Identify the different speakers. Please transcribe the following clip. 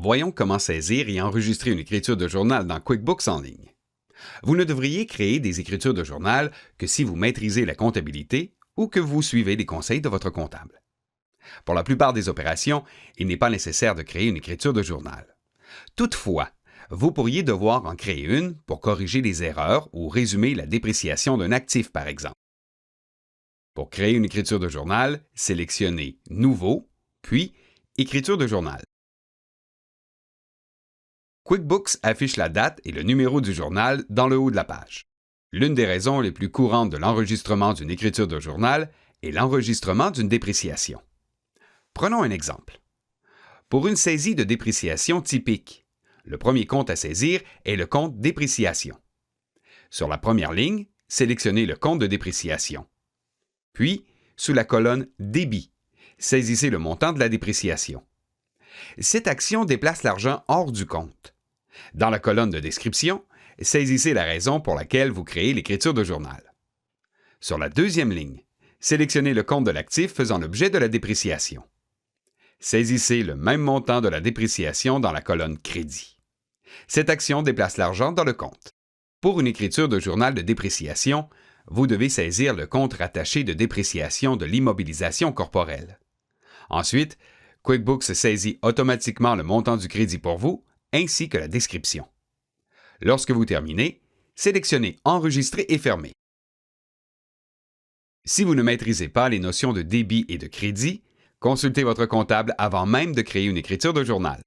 Speaker 1: Voyons comment saisir et enregistrer une écriture de journal dans QuickBooks en ligne. Vous ne devriez créer des écritures de journal que si vous maîtrisez la comptabilité ou que vous suivez les conseils de votre comptable. Pour la plupart des opérations, il n'est pas nécessaire de créer une écriture de journal. Toutefois, vous pourriez devoir en créer une pour corriger les erreurs ou résumer la dépréciation d'un actif, par exemple. Pour créer une écriture de journal, sélectionnez Nouveau, puis Écriture de journal. QuickBooks affiche la date et le numéro du journal dans le haut de la page. L'une des raisons les plus courantes de l'enregistrement d'une écriture de journal est l'enregistrement d'une dépréciation. Prenons un exemple. Pour une saisie de dépréciation typique, le premier compte à saisir est le compte dépréciation. Sur la première ligne, sélectionnez le compte de dépréciation. Puis, sous la colonne Débit, saisissez le montant de la dépréciation. Cette action déplace l'argent hors du compte. Dans la colonne de description, saisissez la raison pour laquelle vous créez l'écriture de journal. Sur la deuxième ligne, sélectionnez le compte de l'actif faisant l'objet de la dépréciation. Saisissez le même montant de la dépréciation dans la colonne Crédit. Cette action déplace l'argent dans le compte. Pour une écriture de journal de dépréciation, vous devez saisir le compte rattaché de dépréciation de l'immobilisation corporelle. Ensuite, QuickBooks saisit automatiquement le montant du crédit pour vous, ainsi que la description. Lorsque vous terminez, sélectionnez Enregistrer et fermer. Si vous ne maîtrisez pas les notions de débit et de crédit, consultez votre comptable avant même de créer une écriture de journal.